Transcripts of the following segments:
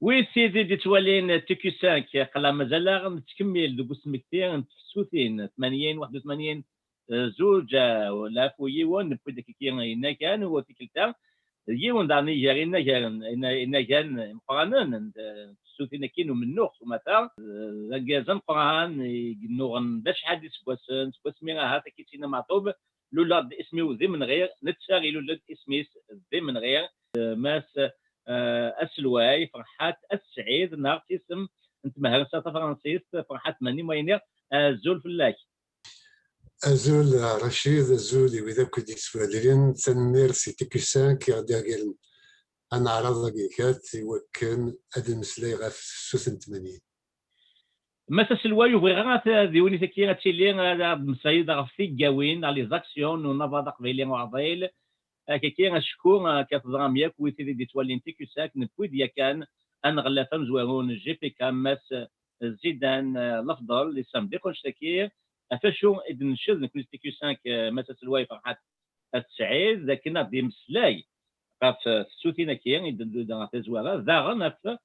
وي سيدي دي توالين تيكي 5 قلا مازال غنتكمل دوك السمكتين نتفسوتين 80 81 زوج ولا فويون نبدا كي هنا كان هو تيكلتا يون داني جارينا جارن إن كان مقارنن تفسوتين كينو من نوخ ومثلا لقازن قران نوغن باش حد سكواسن سكواسمي هذا كيتينا معطوب لولا اسمي وذي من غير نتشاغي لولا اسمي ذي من غير ماس السلواي فرحات السعيد نهار تيسم انت مهرسه فرنسيس فرحات ماني موينير الزول فلاك أزول رشيد أزول وإذا كنت سوالين تنمير سي تكسان كي غدا قال أنا على ضقيقات وكان أدم سلاي غاف 86 ما تسلواي وغيرات ديوني تكي غاتشيلي مسايد غفي كاوين على زاكسيون ونافا قبيلي وعضيل كي غنشكو كتضرام ياك ويتي دي توالين تيكوساك نبوي ديا كان ان غلافه مزوارون جي بي كاماس زيدان الافضل اللي سام دي كونشتاكي افاشو اذن شد نكون تيكوساك ماس سلواي فرحات السعيد لكن دي مسلاي في السوتينا كي يدلو دا تزوارا ذا غنف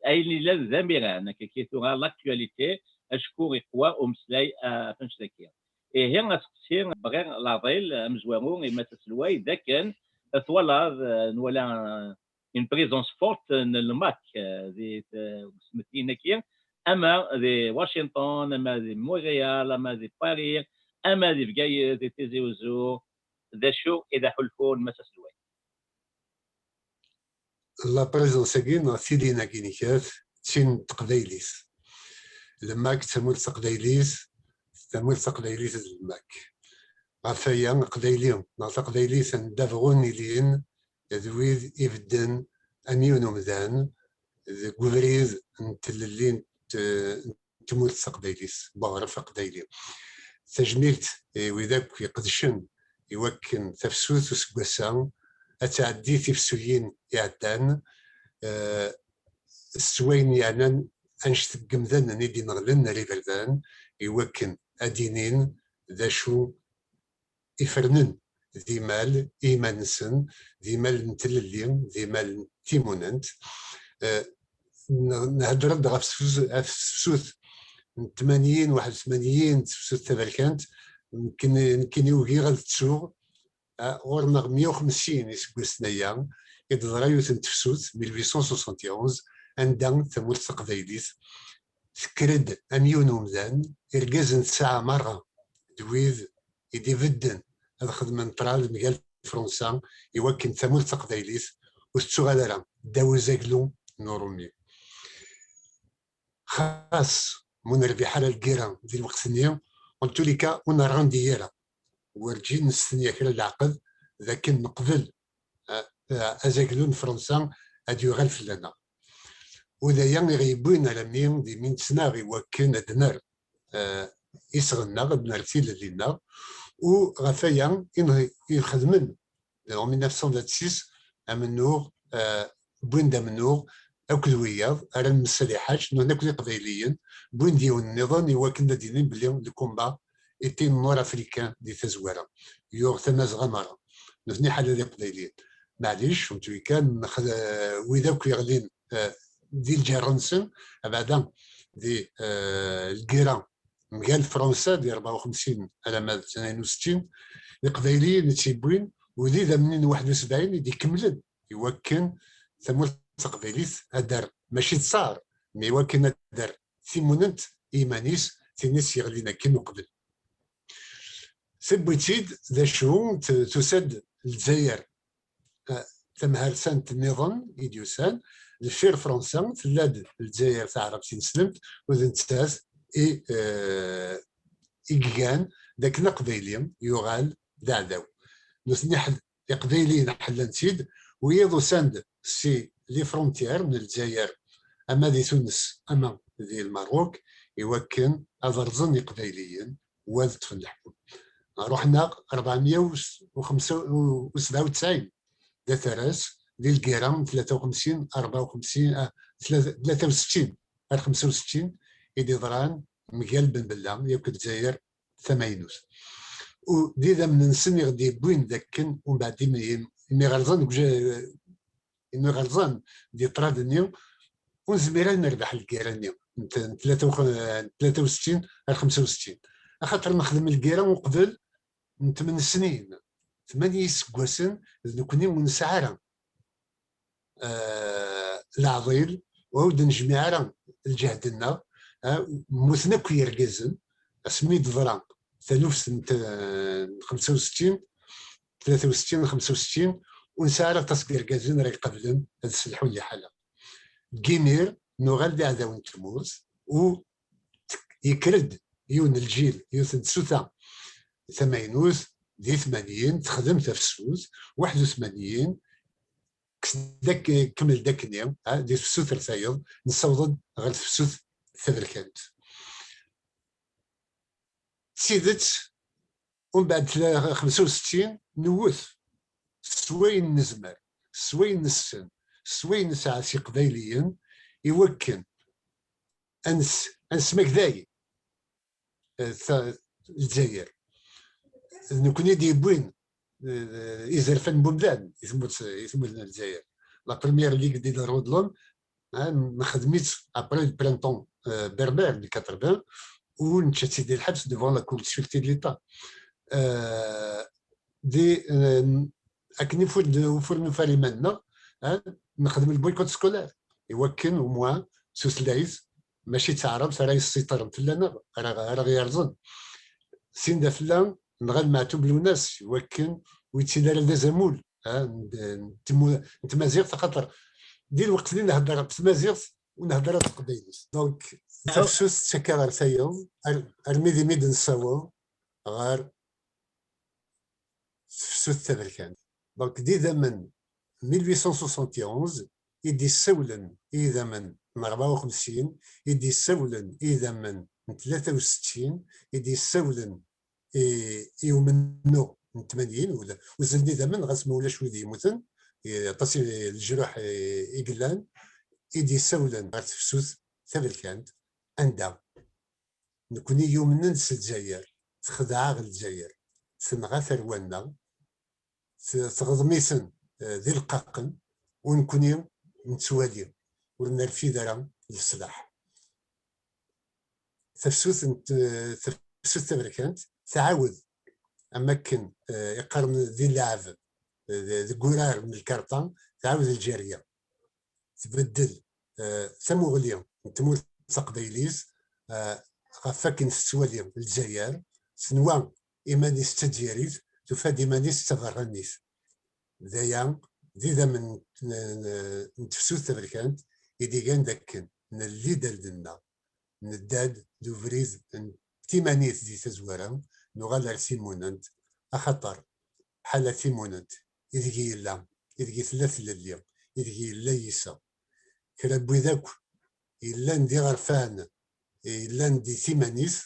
اي اللي لا زميران كي تورا لاكtualité اشكو يقوى ومسلاي فنشتاكي هي غتقسير بغير لاضيل مزوارون ما تسلواي اذا كان طوالا نولا اون بريزونس فورت الماك دي سمتينا كي اما دي واشنطن اما دي مونريال اما دي باريس اما دي بقاي دي تيزي وزو ذا شو اذا حلفون ما تسلواي لا بريزونس كين سيدينا كينيكات تشين تقبيليس الماك تمول تقبيليس تمول تقبيليس الماك عفايا قبيليهم نعطي قبيليس ندافغون لين ذويذ يبدن أميون ومذان قبريز نتللين تمول تقبيليس بغرف قبيلي تجميلت وذاك يقدشن يوكن تفسوس وسكوسان أتعدي تفسوين يعدان السوين يعني أنشت قمذان ندي نغلن ريفردان يوكن أدينين ذا شو يفرنن ذي مال إيمانسن ذي مال نتللين ذي مال تيموننت نهدر غا فسوث 80 81 تفسوث تبركانت يمكن يوغي غا تسوغ غورنا 150 يسكوس نيا يدضرا يوثن تفسوث 1871 عندها ثمول تقبيليت فكرد أميون ومذان إرقازن ساعة مرة دويذ يدي بدن هذا خدمة طرال مجال فرنسا يوكن ثمول تقبيليت وستغادرا داو زاكلو نورومي خاص من ربيحة الكيران ديال الوقت نيا قلت لك وانا رانديرا ورجي نستنيا كلا العقد ذاك نقبل ازاكلون فرنسا اديو غالف لنا وذايا غيبوين على مين دي من سنا غيوكن ادنار يسغنا غبنارتيل لينا وغفايا يخدمن en 1926 امنور بوين دامنور اكل وياض على المسلحات ناكل قبيليين بوين ديال النظام يوكلنا دينين بلي الكومبا ايتي نور افريكان دي تزواره يوغ ثماز غمره نثني حاله ديال قبيليين معليش فهمتوا كان وذاك يغلين ديال جيرونسون بعدا دي الكيران مقال فرنسا ديال 54 على مدى 62 القبيليين تيبوين وذي ذا منين 71 يدي كملن يوكن ثمول تقبيليت هدار ماشي تصار مي يوكن هدار ثيموننت ايمانيس تينيس يغلينا كينو قبل سبوتيد ذا شو تسد الجزائر تمهرسان النظام يديوسان الفير فرنسا تلاد الجزائر تعرف سلمت وذن تاس إيجان ذاك نقبيليم يغال دعداو نثني حد قبيليين حلان سيد ويضو ساند سي لي فرونتيير من الجزائر اما دي تونس اما دي الماروك يوكن أضرزن قبيليين واد تفلحون رحنا 497 دا ثراس ديال الكيران 53 54 63 65 يدي ضران مقال بن بلا ياك الجزائر 80 ودي ذا من نسن يغدي بوين ذاك ومن بعد مي غرزان دي طرادنيو ونزميرا نربح الكيراني من 63 ل 65 خاطر نخدم الكيرا وقبل من 8 سنين 8 سكواسن نكوني ونسعى العضيل وعود نجمع راه الجهد لنا موثنا كي يركزن سميت ضرا ثلوث سنة 65 63 65 ونسعى راه تصقير كازن راه قبلن هاد السلحو اللي حاله كيمير نوغال دي عداون تموز و يكرد يون الجيل يوثن سوثا ثمانوث دي 80 تخدم تفسوس 81 داك كمل داك اليوم دي فسوث رثايض نصوض غير فسوث ثبركانت سيدت ومن بعد 65 نوث سوين نزمر سوين نسن سوين نسعى شي قبايليا يوكن انس مكذاي الجزائر نكون يدي بوين إذا فن بومدان يثمو الجزائر لا بروميير ليغ دي رودلون ما خدميتش ابري البرانتون بربر دي 80 ونمشي ديال الحبس ديفون لا كور سيكوريتي دي ليتا دي اكني فور نفاري منا نخدم البويكوت سكولار يوكن وموا سوسلايز ماشي تعرب راه يسيطر فلانا راه يرزن سين دا فلان نغال معتوب الناس يوكن ويتسيدار دازامول نتمازيغ خاطر دي الوقت اللي نهضر بتمازيغ ونهضر بالقبايليس دونك تفسوس تشكا غير ثايوم ارميدي ميد نصاوب غير تفسوس تبركان دونك دي من 1871 يدي سولن إذا من 54 يدي سولن إذا من 63 يدي سولن يومنو من 80 ولا وزلني دائما غاس ما ولاش ولدي يموتن طاسي الجروح يقلان يدي سولن غير تفسوس ثبركانت عندها نكوني يومنا نس الجزائر تخدع غير الجزائر تنغى ثروانا تغضميسن ذي القاقن ونكوني نتوالي ونرفي دارا للصلاح تفسوس تبركانت تعاود اماكن يقارن ذي اللعب ذي قرار من الكارطان تعاود الجاريه تبدل ثموغليا تموت تقبيليز غفاكن تتوالي الجزائر سنوان ايمانيس تدياريز تفاد ايمانيس تفرنيس ذايا ذا من نتفسوس تبركانت يدي كان داك اللي دلنا نداد دوفريز تيمانيت دي تزوارا نغال سيمونانت اخطر حالة سيمونانت يدقي لا يدقي ثلاث لليوم يدقي لا يسا كلا بوذاك إلا ندي غرفان إلا ندي ثيمانيس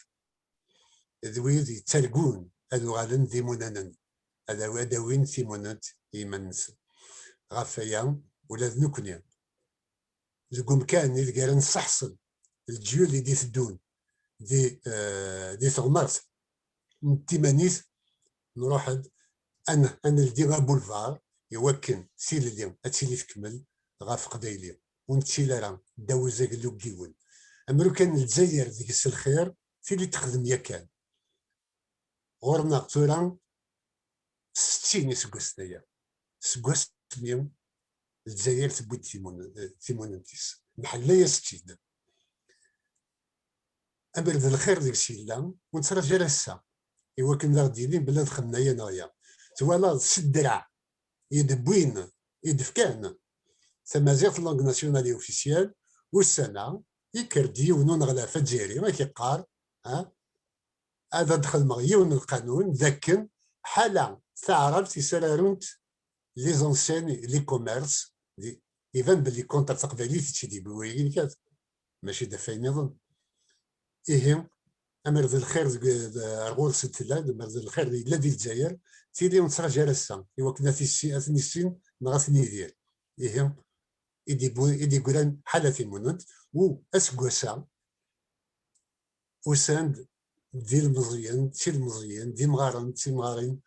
ذويد يترقون هذو غالن ذي منانن هذا وين ثيمونانت يمنس غفايا ولا ذنكنيا زقوم كان يلقى نصحصن الجيول اللي دي تدون دي ثغمرت تيمانيس نروح انا لدي غا بولفار يوكن سيل اليوم هادشي اللي تكمل غاف قبايلي ونتشي راه داوز قلو كيون امرو كان الجزائر ديك الخير في اللي تخدم يا كان غورنا توران 60 سكوستايا سكوست ميم الجزائر تبوت تيمونتيس بحال لا 60 امر ذا الخير ديك الشيء لا ونتصرف جال هسه ايوا كنا غاديين بلا دخلنا يا نايا توالا الدرع يدبوين يدفكان تمازيغ لونغ ناسيونالي اوفيسيال والسنه يكردي ونون غلافه جيري ما كيقار هذا دخل مغيون القانون ذاكن حاله تعرف تيسالارونت لي زونسين لي كوميرس يبان بلي كونتر تقبالي تيدي بوين كات ماشي دافعين يظن إيه أمر ذي الخير رغول ستلا أمر ذي الخير إلا ديال الجزائر تيلي ونصرا جالسة إوا كنا في السين نغاسني يدير إيه إيدي قران حالة في منونت و أسكواسا وساند ديال المزيان تي المزيان دي مغارن تي مغارين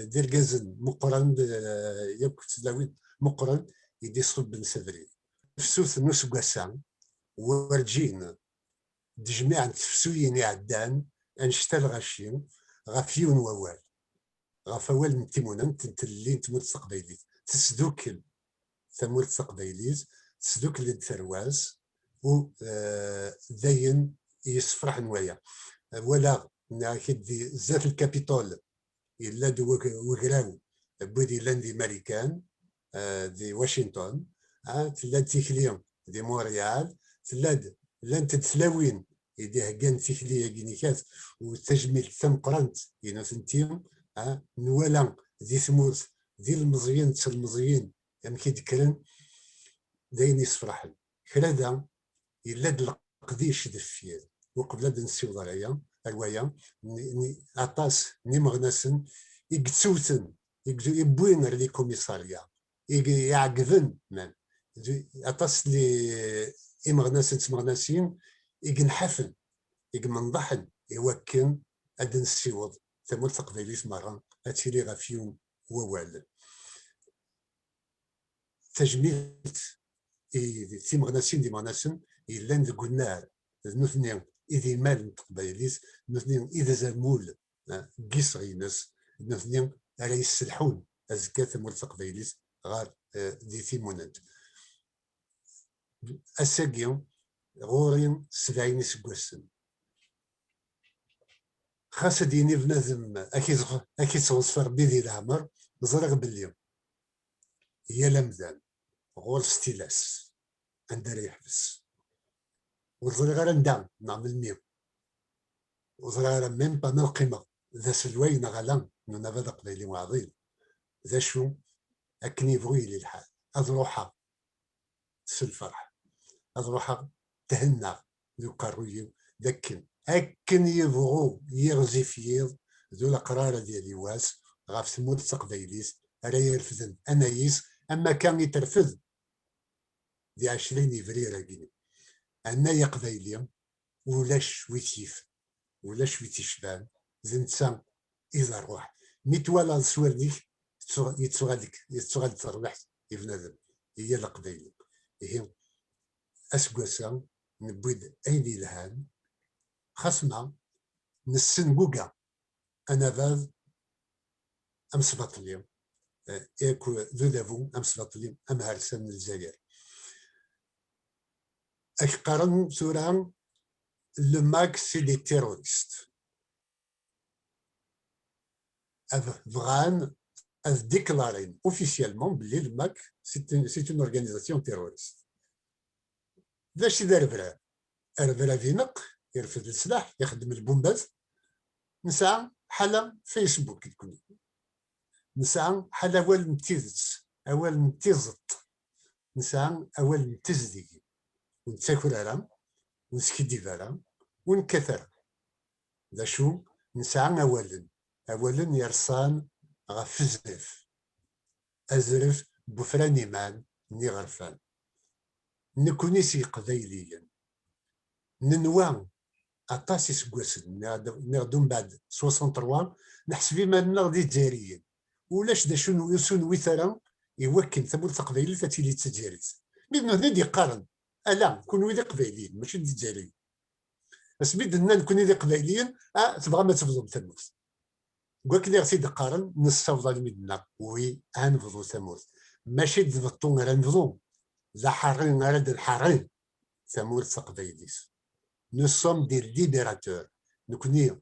دي ركازن مقرن ياك تلاوين مقرن يدي صوب بن سفري تفسوس نص قسام ورجين جميع تفسوين يعدان انشتال غاشين غافيون ووال غافوال نتيمونن تنتلين تموت تقبيليت تسدوكل ثمور تقبيليت تسدوكل الثرواز و داين يصفرح نوايا ولا كدي زات الكابيتول إلا دو وكراو بودي لاندي ماريكان دي واشنطن تلاد تيكليون دي مونريال تلاد لان تتسلاوين يدي هكان تيكليا كينيكات وتجميل ثم قرنت ينوثنتيم نوالا دي ثموت دي المزيين المزيين يعني كيذكرن داين يصفرحن كرادا يلاد القديش دفير وقبل هذا نسيو ضريا الوايا عطاس نيمغناسن يقتسوتن يبوين لي كوميساريا يعقبن من عطاس لي إمغناسن تمغناسين يقنحفن يقمنضحن يوكن هذا نسيوض ثمول تقبيليت مرة هاتيلي غافيون ووال تجميلت تيمغناسين دي مغناسن يلان ذو قلنا نثنين إذا مال تقبايليس نثنين إذا زمول قيس غينس نثنين على يسلحون أزكاة ثمول تقبايليس غار دي ثيمونات أساقيون غورين 70 سكوسن خاصة ديني بنادم أكيد صوصفر بيدي العمر زرق باليوم هي لمدان غور ستيلاس عندها يحبس وصغيرة ندام نعمل ميم وصغيرة ميم بان القيمة ذا سلوين غلان نونا بدا قبيلي وعظيم ذا شو أكني بغي لي الحال أضروحها في الفرح أضروحها تهنى ذو كارويو ذاكن أكن يبغو يغزي فيض ذو القرارة ديالي واس غاف ثمود تقبيليس راه يرفذن أنايس أما كان يترفذ دي 20 إفرير كيني أنا يا قبايلي ولاش ويتيف ولاش ويتيشبان زنسان إذا روح ميتوالا الصور ديك يتسوغالك تربح يفنادم هي القبايلي هي أسكواسا نبويد أيدي لهان خصنا نسن بوكا أنا فاذ أمس بطليم إيكو ذو دافو أمس بطليم أم هارسان من الجزائر أكقارن سوران le MAC, c'est des terroristes. Vran a déclaré officiellement que le MAC, c'est une organisation terroriste. ذاش إذا رفلا رفلا في نق يرفد السلاح يخدم البومبات نسعى حالة فيسبوك تكون نسعى حالة أول متيزت أول متيزت نسعى أول متزدي ونتساكل على ونسكدي فالا ونكثر ذا شو نسعى أولا يرسان غف الزرف أزرف بفران إيمان ني غرفان نكونيسي قبيليا ننوان أطاسي سكواسن نغدون بعد 63 نحسبي ما نغدي تجاريا ولاش دا شنو يسون ويثرا يوكل ثمول تقبيلي تاتيلي تجاريت بيدنا هنا دي قارن ألا كون ويدي قبيليين ماشي دي تجاريين بس بيدنا نكون ويدي قبيليين تبغى ما تفضل ثموت قولك لي غسيد قارن نصفضل مدنا وي هنفضو ثموت ماشي تضبطو غير نفضو ذا حارين غير الحارين ثموت تقبيليس Nous sommes des libérateurs. Nous connaissons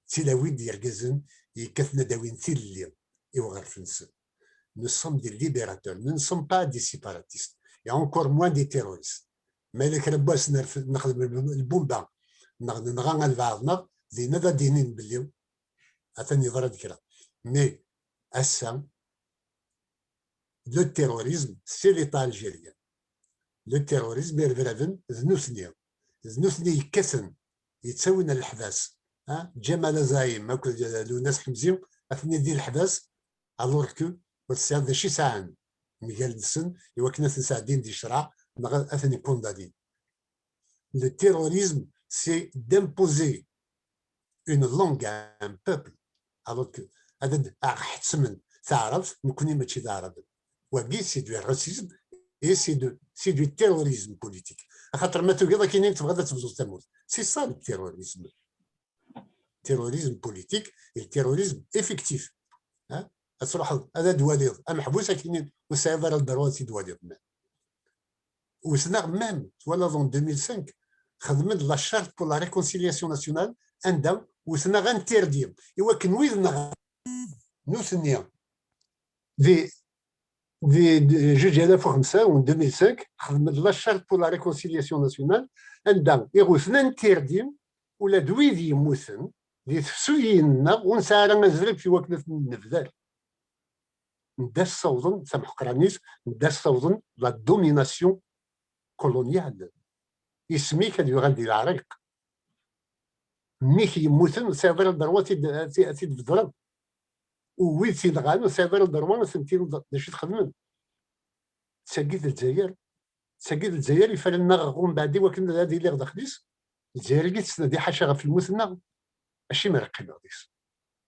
Tilaoui Dirgezen et Kathna Dawin Tilli et Ouarfens. Nous sommes des libérateurs. Nous ne sommes pas des séparatistes et encore moins des terroristes. Mais les Krabas le Bumba, Narang al-Varna, des Nada Dinin Billion, Atani Varadkira. Mais à ça, le terrorisme, c'est l'État algérien. Le terrorisme est Verven, Znusnia. زنوثني يكسن يتساوينا الحباس جمال زايم لو ناس حمزيو اثني ديال الحباس الو ركو والسياد ذا شي ساعه ميغال دسن يوكنا ساعدين دي شرع اثني كونداني لو تيروريزم سي دامبوزي اون لونغ ان بوبل الو كو هذا حتسمن تعرف نكوني ماشي تعرف وكي سي دو راسيزم اي سي سي دو تيروريزم بوليتيك، خاطر ما توقيضا كاينين تبغى تبزو تموت، سي سا التيروريزم. تيروريزم بوليتيك التيروريزم افكتيف. تروح هذا دواليض محبوسه كاينين وسيفر الدروات دواليض وسنا ميم ولا دون 2005 خدمت لا شارت بور لا ريكونسيلياسيون ناسيونال عندها وسنا غانتيرديم ايوا كنويدنا نوثنيا دي 2005 و 2005 خدمت لا شارت بور لا ريكونسيلياسيون ناسيونال عندها يغوثنا نتيرديم ولا دويدي يموثن دي تفسوينا ونسارا نزرب في وقت النفذال نداس صوضن سامح قرانيس نداس صوضن لا دوميناسيون كولونيال يسميك هذا يغادي العريق ميك يموتن سافر الدروات تيد بدرا وويد سيد غانو سافر الدروات سنتين باش تخدمن تساقيت الجزائر يفعل غون بعدي وكن هذه اللي غدا خديس الجزائر اللي تسنى حاشا في المثنى ماشي مرقي غاديس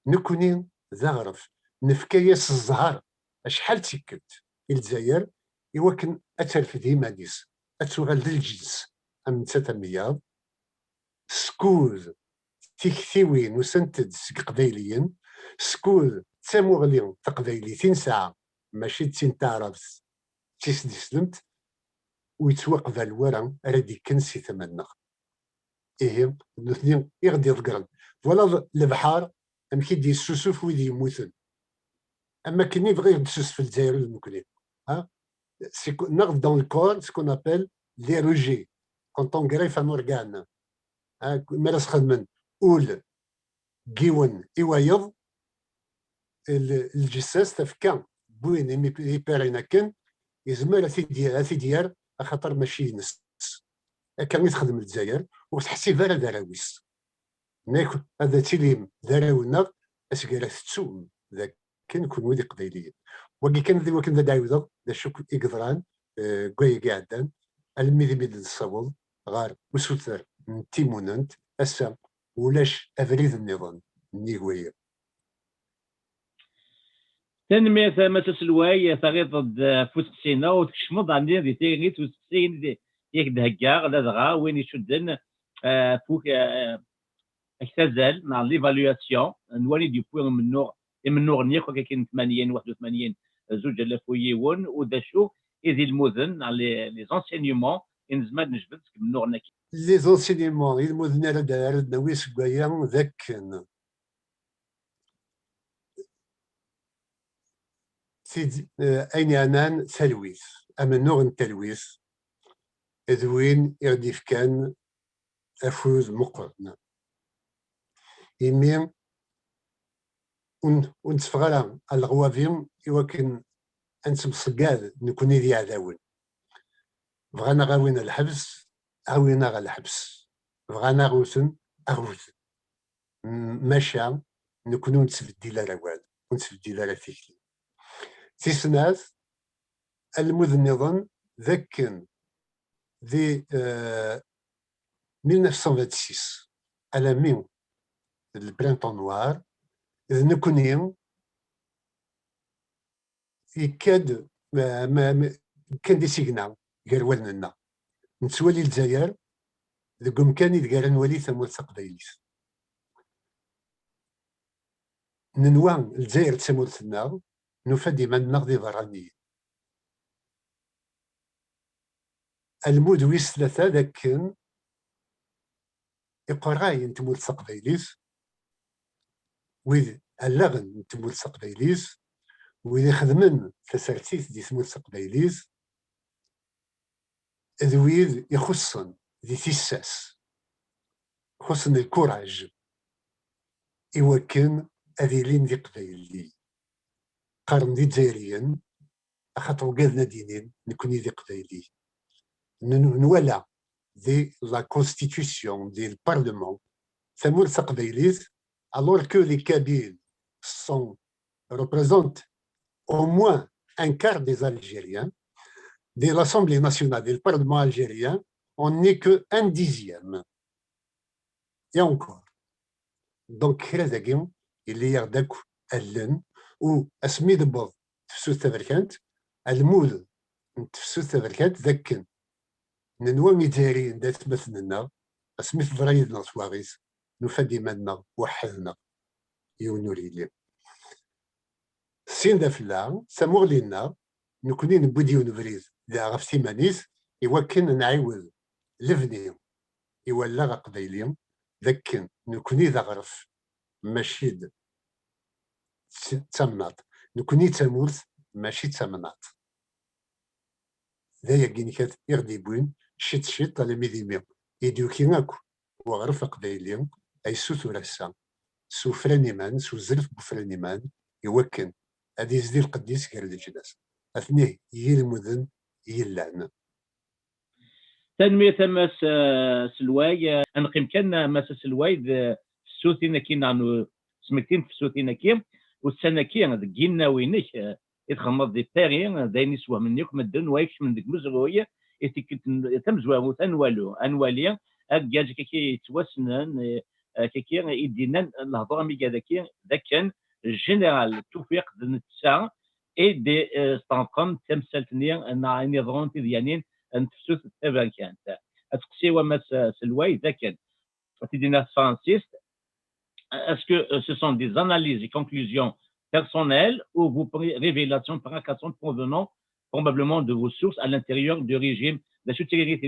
نكونين زغرف نفكاياس الزهر شحال تكت الجزائر يوكن اثر في ديما ديس اتوغال الجنس ام تتمياض سكوز تيكثيوين وسنتد قبيليين سكوز تساموغليون تقبيليتين ساعة ماشي تين تعرف تيسدي سلمت ويتوقف الورا رادي كنسي ثمنخ ايه الاثنين يغدي ذكرن ولا البحار ام كيدي السوسوف ويدي يموتن اما كني بغي يدسوس في الجزائر المكلين ناخذ دون الكور سكون ابل لي روجي كونت اون غريف ان اورغان مارس خدمن اول كيون ايوايض الجساس تفكا بوين يبارينا كان يزمر اثي ديار خاطر ماشي نس كان يخدم الجزائر وتحسي فارا دراويس ناكل هذا تيليم دراونا اسكالا تسوم ذاك كان يكون ودي قبيليين وكي كان ذي وكن ذا داويض ذا شوك إقدران كوي قاعدان الميدي بيد الصوض غار وسوتر تيموننت أسا ولاش أفريد النظام نيغوية تنمية مسا سلواي تغيط فوسكسينا وتكشمض عندنا دي تيغنيت وسكسين دي ياك دهكا لا دغا وين يشدن فوك اختزال مع ليفالياسيون نوالي دي بوين من نوع نيخ كاين 81 زوج الافويون وداشو اذي المذن على لي زونسينيومون نزمد نجبد من نوع نكي لي زونسينيومون المذن رد نويس كوايا ذاك سيد اين انان تلويث اما نوع التلويث ذوين يرديف كان افوز مقرن يمين ونتفغلا الغوافيم يوكن انت مصقال نكوني ذي عداون بغانا غاوينا الحبس عاوينا غا الحبس بغانا غوثن اغوثن ماشا نكونو نتسبدي لا رواد ونتسبدي لا فيكلي تيسناث المذنظن ذاكن ذي 1926 على مين البرانتون نوار إذ نكونين يكاد كان دي سيغنا غير والنا نتوالي الجزائر ذوك مكاني دكار نولي ثمول تقبايليس ننوان الجزائر تسمول ثنا نوفا ديما نغضي ضراني المود ويس ثلاثة ذاك يقراي نتمول تقبايليس ويذ اللغن نتمول تقبايليس وإذا خدمن تسارتيث دي ثمول تقبايليس ذويذ يخصن ذي تيساس يخصن الكوراج إوكن أذيلين ذي قبايلي قارن ذي جزائريين أخاطر قادنا دينين نكوني ذي قبايلي نولا ذي لا كونستيتيوسيون ذي البارلمون ثمول تقبايليس alors que les Kabyles représentent au moins un quart des Algériens, de l'Assemblée nationale et du Parlement algérien, on n'est que un dixième. Et encore. Donc, il y a ou Asmi de Bob, sous-taverkant, Al-Moud, نتفسو تبركات ذاك ننوى ميتارين دات مثلنا اسميت ضرايدنا صواغيس نفدي مالنا وحدنا يونوري لي سين دا فلا سامور لينا نكوني نبوديو نبريز دا غف سيمانيس يوكن نعيوز لفني يولا قبيلي ذاك نكوني ذا غرف ماشي تمناط نكوني تمورث ماشي تمناط ذا يقيني كات يغدي بوين شيت على ميديمي يدوكي ناكو وغرف قبيلي اي سوثو رسام سو فرانيمان سو زلف بفرانيمان يوكن هذه زدي القديس كير الجلاس اثنيه يلمذن يلعن تنمية ماس سلواي أنقيم كان ماس سلواي السوثينا كي نعنو سمكتين في السوثينا كي والسنة كي دقينا وينك يتخمض دي باري داين يسوى منك مدن وايكش من ديك مزروية تمزوى أنوالي أجاج كي يتوسنن كي يدينا الهضرة ميكا ذاك كان الجنرال توفيق دنتسا اي دي ستانقم تمثلتني نظرون تديانين نتفسوس التابان كانت تقسيوا ماس سلواي ذاك تدينا فرانسيس. Est-ce que ce sont des analyses et conclusions personnelles ou vos révélations provocations provenant probablement de vos sources à l'intérieur du régime de la sécurité?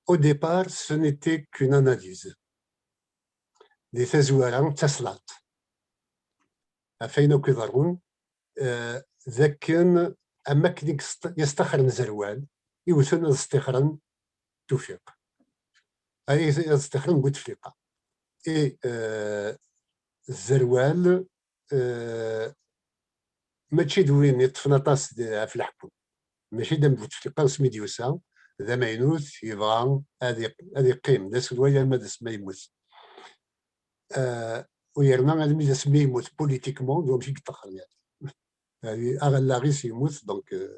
Au départ, ce n'était qu'une analyse. Des تزوارا تصلات أفينو كيضرون ذاك أماكن يستخرن زروال يوثن يستخرن توفيق أي يستخرن بوتفليقة إي الزروال ماشي دوين يطفنطاس في الحكم ماشي دام بوتفليقة سميديوسا ذا ماينوث يبغى هذه قيم داس الويا ما داس ما يموت ويرنا هذا ميزا سمي يموت بوليتيكمون دو ماشي كتاخر يعني اغلاغيس يموت دونك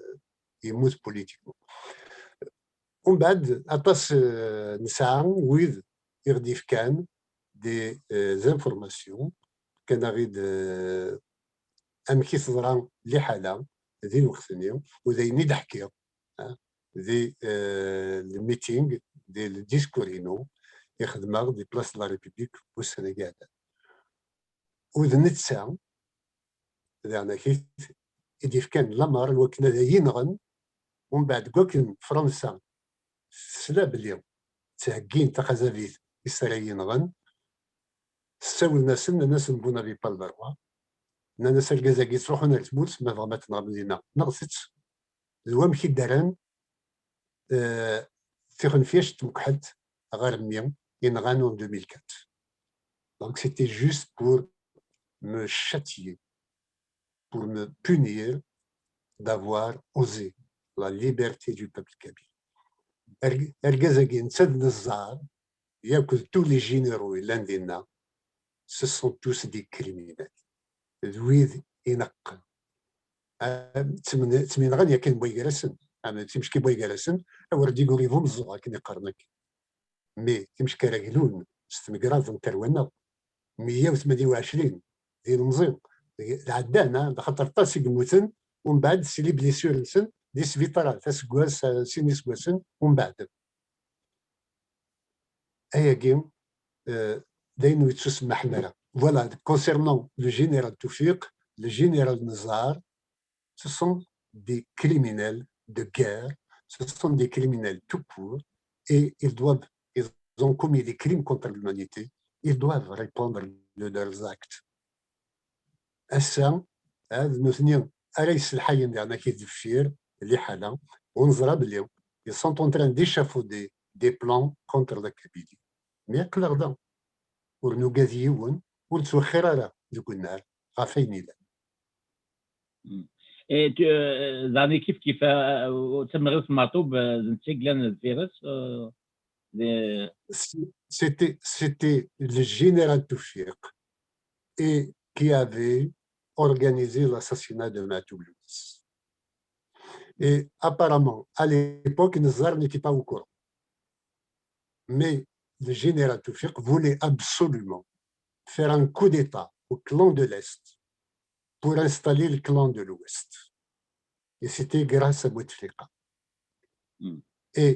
يموت بوليتيكمون ومن بعد اطاس نسعى ويد يغديف كان دي زانفورماسيون كان غيد امكي صدران لي حاله ذي الوقتني وذيني دحكي ذي الميتينغ دي الديسكورينو يخدم دي بلاص لا ريبوبليك والسنغال وذنتسا يعني كيف يديف كان لامار الوكنا ذا ينغن ومن بعد كوكن فرنسا سلا بلي تهكين تخزافيت يسرى ينغن ساول ناس نبونا بالبروا ناس الكازاكي تروحوا نرتبوت ما فغمات نغمدينا نغسط الوام كي داران تيخن فياش تمكحت غير ميم ينغان en 2004. Donc c'était juste pour me châtier, pour me punir d'avoir osé la liberté du peuple kabyle. Ergazagin Tsad Nazar, il y a que tous les généraux et l'Indéna, ce sont tous des criminels. Louis Inaq. تمين غني كان بويغرسن انا تمشي كي بويغرسن وردي يقول لهم الزغا كي يقرنك مي تمشي كراكلون ستمكراف نترونا 128 ديال المزيم العدانا خاطر طاس يموتن ومن بعد سيلي بليسيور نسن دي سبيطارات تسكواس سيني سكواسن ومن بعد ايا كيم داينو يتسمى حنا فوالا كونسيرنون لو جينيرال توفيق لو جينيرال نزار ce sont des criminels de guerre, ce sont des criminels tout court et ils ont commis des crimes contre l'humanité, ils doivent répondre de leurs actes. هسا هاد مثنين أليس الحي عندنا كيدفير اللي حالا ونظرا بلي ils sont en train d'échafauder des plans contre la Kabylie. Mais clair dan ورنو قاذيون ونسو خيرارا ذوك النار غافين إلا. زعني كيف تم غير المعطوب نتسجلن الفيروس C'était le général Toufiq et qui avait organisé l'assassinat de Matoublouis. Et apparemment, à l'époque, Nazar n'était pas au courant. Mais le général Toufiq voulait absolument faire un coup d'État au clan de l'Est pour installer le clan de l'Ouest. Et c'était grâce à Bouteflika. Et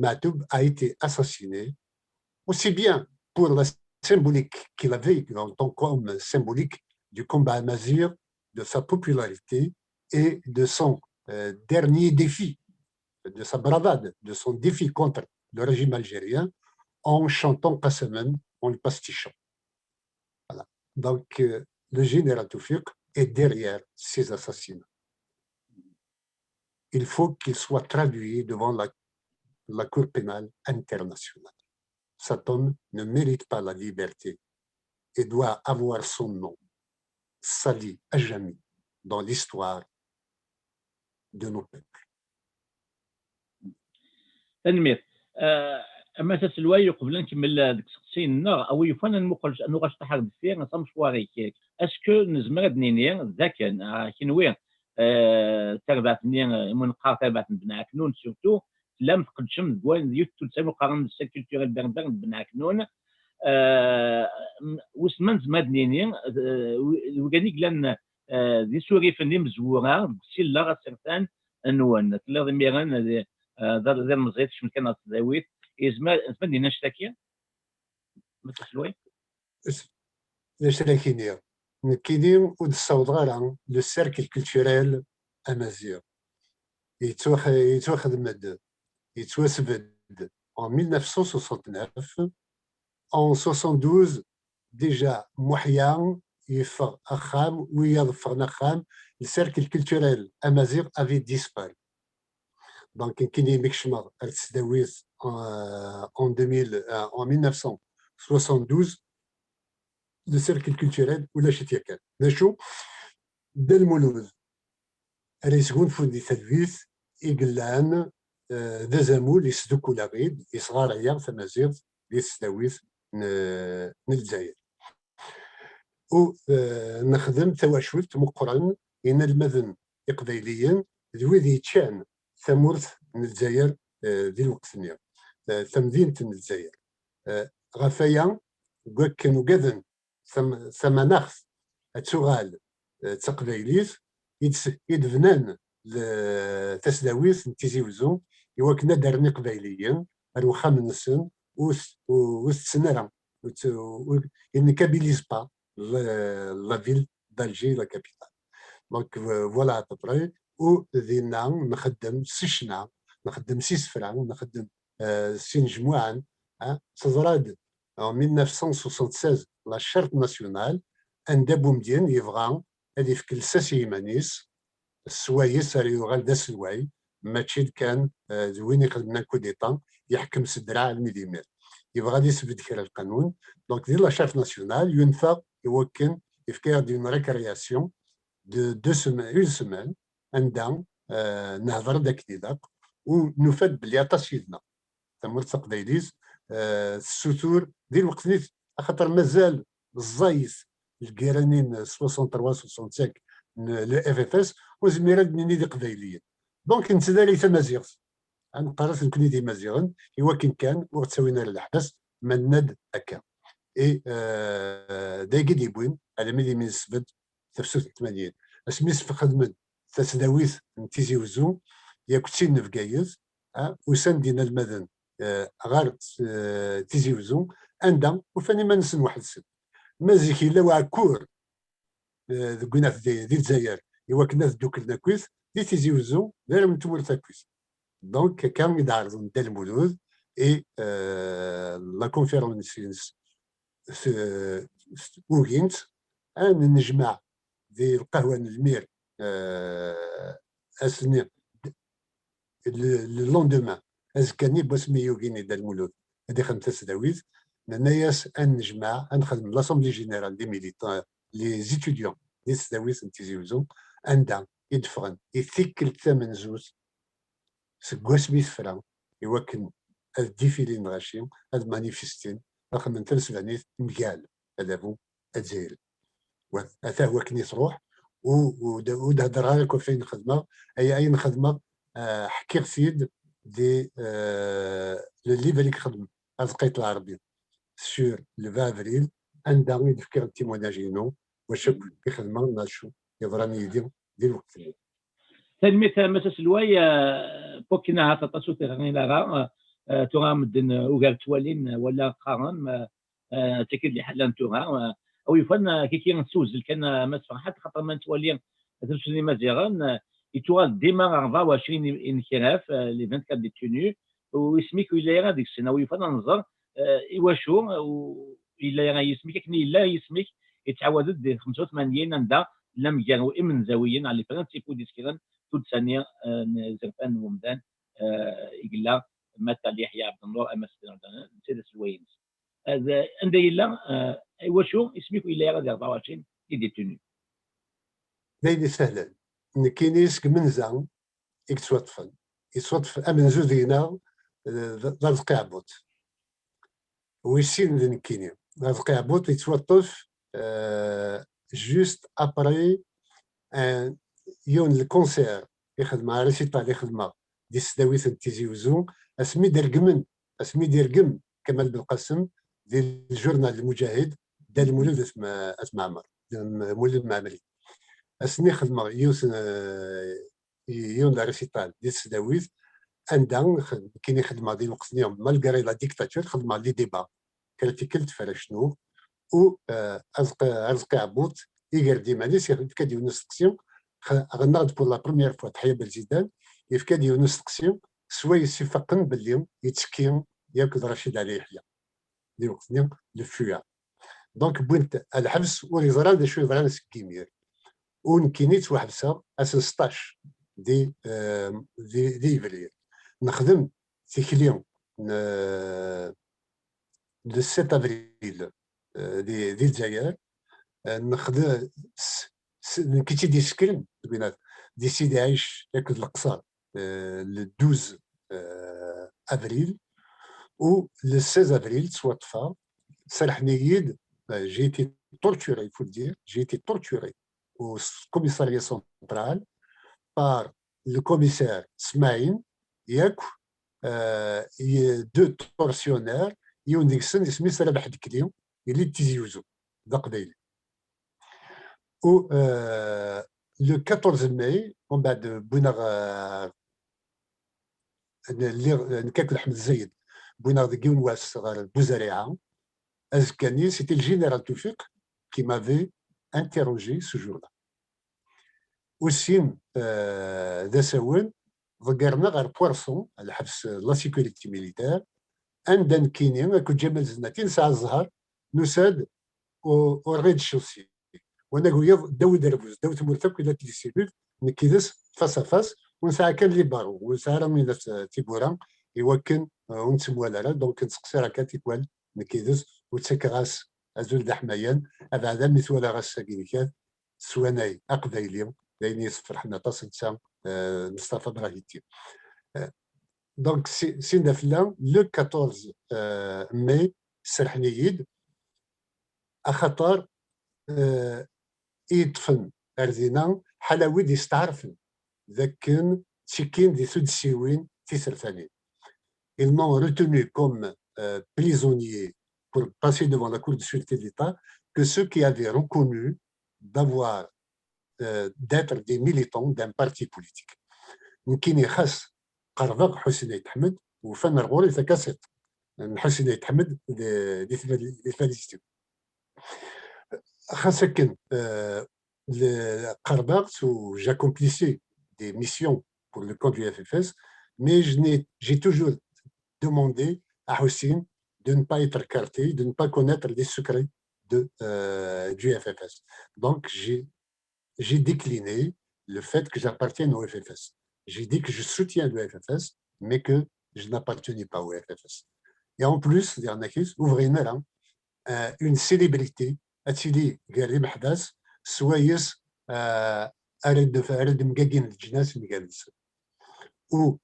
Matoub a été assassiné, aussi bien pour la symbolique qu'il avait en tant qu'homme symbolique du combat amazigh, de sa popularité et de son dernier défi, de sa bravade, de son défi contre le régime algérien, en chantant Qasaman, en le pastichant. Voilà. Donc, le général Tawfiq est derrière ces assassinats. Il faut qu'il soit traduit devant la Cour pénale internationale. Cet homme ne mérite pas la liberté et doit avoir son nom sali à jamais dans l'histoire de nos peuples. تنمير اما تسلواي قبل نكمل ديك السقسينا او يفانا المخرج انه غاشطح هذا السير نصام شواري كيك اسكو نزمر دنيني ذاك كنوي تربعتني من قاطبات بنا كنون سورتو لا مفقدش بوين يوتو تسمو قارن السيكولتورال بربر بنا كنون وسمن زمادنيني وكاني قلنا دي سوري فني مزوره سيلا غاسرتان انوان تلا ضميران دار مزيت شمن كان تداويت يزما دينا شتاكيا ما تسلوي الاشتراكية كاينين ونصاوب غير لو سيركل كولتوريل امازيغ يتواخد مد يتواسبد en 1969 en 72 déjà محيان يفر أخام ويضفر نخام le cercle culturel amazigh avait disparu. Donc, كايني مكشمر التسداويت en 2000 en 1972 le cercle culturel ولا شتي كان نشو دا المولود ريسكون فودي تدويث إقلان ذا زمول يسدوكو لاغيد يصغار عيار تمازيغ يتسداويث نلزاير و نخدم تواشوت مقرن إن المذن إقبيليا ذوي تشان ثمورث نلزاير ذي الوقت ثانية ثمدينة نلزاير غفايا كانوا قذن ثمناخ تسوغال تقبيليث يدفنان تسداويث نتيزي وزو يوكنا دارني قبيليا الوخا من السن وستسنرا il ne cabillise pas la ville d'Alger, la capitale. Donc voilà à peu près où دينا نخدم 6 شنا نخدم 6 فران نخدم 6 جموعا تزراد en 1976 la charte nationale ان دابو مدين يبغى هذه في كل ساسي مانيس السوايس يغال دا السواي ماشي كان وين يخدمنا كوديطا يحكم سدراع المليمتر يبغى غادي يثبت كرا القانون دونك ديال لا شارت ناسيونال ينفق يوكن يفكر ديال ريكرياسيون دو سيمين اون سيمين عندها نهضر داك ديداك ونفاد بلي عطا سيدنا تمر تقبيليز السطور ديال الوقت نيت خاطر مازال الزايس الكيرانين 63 65 لو اف اف اس وزميرات مني دي قبيليين دونك نتداري تمازيغ أنا قررت نكون دي مزيغن يوكن كان وغتساوينا للحبس من ند هكا اي دايقي ديبوين على ملي من السبت في 86 اسميس في خدمة تسداويث نتيزي وزو يا كنتين نفقايز وسان دينا المدن غار تيزي وزو عندها وفاني ما نسن واحد السن مازيكي الا وعكور ذكونا في دي الجزائر يوكنا دوكلنا كويس دي تيزي وزو غير من تمورتا كويس دونك كان يدعرضون دا المولود اي لا كونفيرونس وغينت ان نجمع دي القهوه المير اسني اللوندومان ازكاني باسمي يوغيني دا المولود هذه 5 سداويت ناياس ان نجمع نخدم لاسومبلي جينيرال دي ميليتون لي زيتيديون دي سداويت نتيزيوزو عندها يدفغن يثكل ثمن زوز سكواس ميت فران يوكن الديفيلي نغاشي هاد مانيفستين رقم من 3 سبعينات مقال هذا بو الجزائر هذا هو كني تروح ودهدرها لك فين خدمه اي خدمه حكي سيد دي الليفر اللي خدم هذا القيت العربي سور لو 20 افريل عندها يفكر التيموناجينو واش يخدم ناشو يضراني يدير الوقت تنمية مساس الواي بوكينا هاتطاسو تغنينا راه توغا مدن وغاب توالين ولا قارن تاكيد اللي حلان توغا او يفن كي نسوزل كان ما حتى خاطر ما نتوالي ترسوني مزيغان يتوال ديما 24 انخراف لي 24 ديتوني ويسميك ولا هذيك السنه ويفن نظر ايواشو الا يسميك كني لا يسميك يتعاودد 85 ندا لم جانو امن زاويين على فرنسيبو ديسكيران تود ثانيه زرفان ومدان يقلا مات يحيى عبد النور اما سيد السوينس هذا عندي الا ايواشو يسميك الا غادي 24 ديتوني ليلي سهلا نكينيس كمنزا يتصوتف امن زودينا ذا القعبوت ويسين نكيني ذا القعبوت يتصوتف جوست ابري يون الكونسير يخدم على ريسيتال يخدم دي سداويت تيزي وزون اسمي درقم كمال بالقاسم ديال الجورنال المجاهد ديال المولد اسم عمر مولد معمري اسمي خدم يون لا ريسيتال ديال سداويت عندها كاين يخدم ديال القسنيوم مالغري لا ديكتاتور خدم لي ديبا كريتيكلت فلا شنو و رزقي عبوط يقردي معليش يفكا ديال نسقسيون غناض بور لا بروميير فوا تحيا بالجدال يفكا ديال نسقسيون سوا يسفقن باللي يتسكيون ياكل رشيد علي يحيى ديال القسنيوم لو فيا دونك بوينت الحبس وليزران دي شوي فران سكيمير ونكينيت وحبسها اس 16 دي فيفري نخدم تيكليون لو 7 افريل دي الجزائر نخدم كيتي دي سكرين بينات دي سيدي عايش ياكل القصار لو 12 افريل و لو 16 افريل توطفى سرحني يد j'ai été torturé, il faut le dire, j'ai été torturé au commissariat central par le commissaire Smaïn, deux tortionnaires, يون ديك السن اسمي سلام واحد الكليو اللي تيزيوزو ذاك دايل و لو 14 ماي ومن بعد بوينا نكاك احمد الزايد بوينا ديون واس بوزريعه Azkani, c'était le général Toufik qui m'avait interrogé ce jour-là. Aussi, d'Assaouen, ذكرنا غير بوارسون على حبس لا سيكوريتي ميليتير عندنا كاينين كنت جمال زناتين ساعه الزهر نساد وريد شوسي وانا قويض داود دربوز داود مرتب الى تيسيبل نكيدس فاس فاس ونساعه كان لي بارو ونساعه من تيبوران يوكن ونسموا لا دونك نسقسي راه كاتيكوال نكيدس وتسكراس ازول دحميان هذا مثال غاس كينيكات سواناي اقدايلي لين يصفر حنا تصنت مصطفى براهيتي دونك سين دافلا لو 14 ماي سرحنييد اخطر يدفن ارزينا حلاوي يستعرفن ذاك تشكين دي سود سيوين تيسرفاني ils m'ont retenu comme prisonnier pour passer devant la Cour de sûreté de l'État que ceux qui avaient reconnu d'être des militants d'un parti politique. يمكن يخص قرضاق حسين يتحمد وفن الغوري تكاسيت حسين يتحمد دي فاليستيو خاصة قرضاق j'accomplissais des missions pour le compte du FFS mais j'ai toujours demandé à Hussein de ne pas être carté, de ne pas connaître les secrets du FFS. Donc, j'ai décliné le fait que j'appartienne au FFS. J'ai dit que je soutiens le FFS, mais que je n'appartenais pas au FFS. Et en plus, une célébrité, Atili Gary Mahdas, Soyez Ared Mgagin Djinas Mgalis. Où,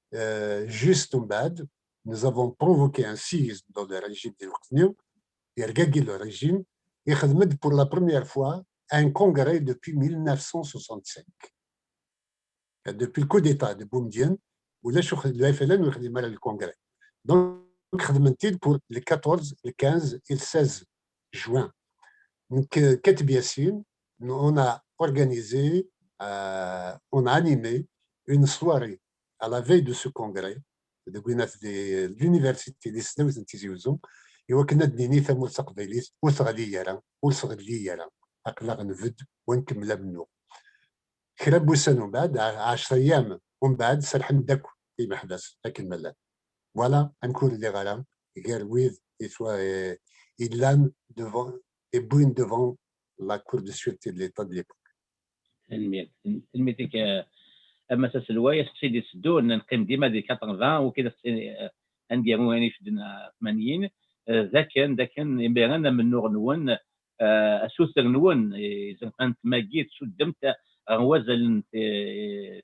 juste en bas, nous avons provoqué un séisme dans le régime de l'Ukraine, et le régime, et pour la première fois un congrès depuis 1965. Depuis le coup d'État de Boumediene, où le FLN a fait le congrès. Donc, pour le 14, le 15 et le 16 juin. Donc, on a organisé, on a animé une soirée à la veille de ce congrès de l'université des Snows et Tiziouzo, et où كنا دنيني ثمول تقبيليت وثغلي يرى وثغلي يرى أقلق نفد ونكمل منو كرا بوسان ومن بعد 10 أيام ومن بعد سرحن داكو في محبس لكن ملا voilà نكون اللي غرام غير ويذ إلان devant et bouine devant la cour de sûreté de l'État de l'époque. تلميذك اما سلوايا سيدي سدون نقيم ديما دي 80 وكذا نديرو يعني شدنا 80 ذاك كان يبان من نور نون اسوس نون اذا كنت ما جيت شدمت غوازل في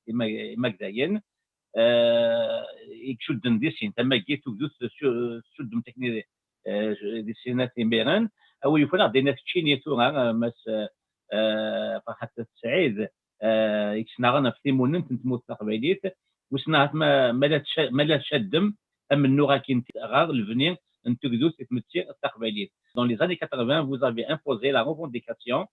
ماكداين يكشد نديسين تما جيت ودوس شدم تكني ديسينات يبان او يفنا دينا تشيني تو مس فرحة سعيد يكسنا في تيمون تموت تقبيليت وسنا ما لا شدم من نوغا كي غار الفنير نتقدو تمتي التقبيليت. Dans les années 80, vous avez imposé la revendication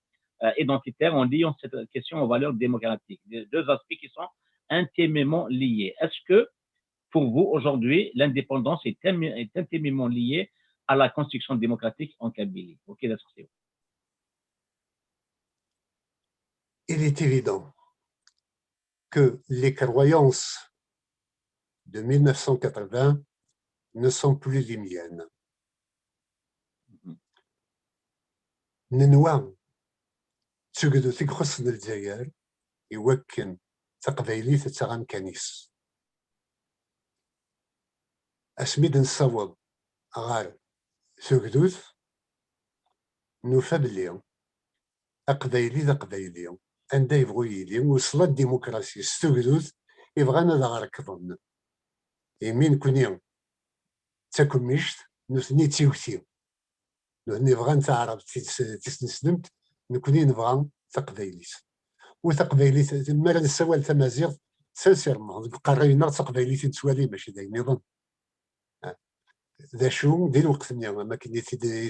identitaire en liant cette question aux valeurs démocratiques. Deux aspects qui sont intimement liés. Est-ce que pour vous aujourd'hui l'indépendance est intimement liée à la construction démocratique en Kabylie? Ok, d'accord. Il est évident que les croyances de 1980 ne sont plus les miennes. ننوى تقدو تقخص الجزائر يوكن تقبيلي تتغان كنيس أسميد نصوب غار تقدوث نفبليو أقبيلي عندها يبغوا يلي وصلت الديمقراطية ستوكدوث يبغانا ذا غركضن يمين كونيون تاكل ميشت نثني تيوتيو نثني بغان تعرف تسنسلمت نكوني نبغان تقبيليت وتقبيليت مالا السوال تمازيغ سلسير قرينا تقبيليت نتوالي ماشي داين يظن ذا شو ديال الوقت ما كاين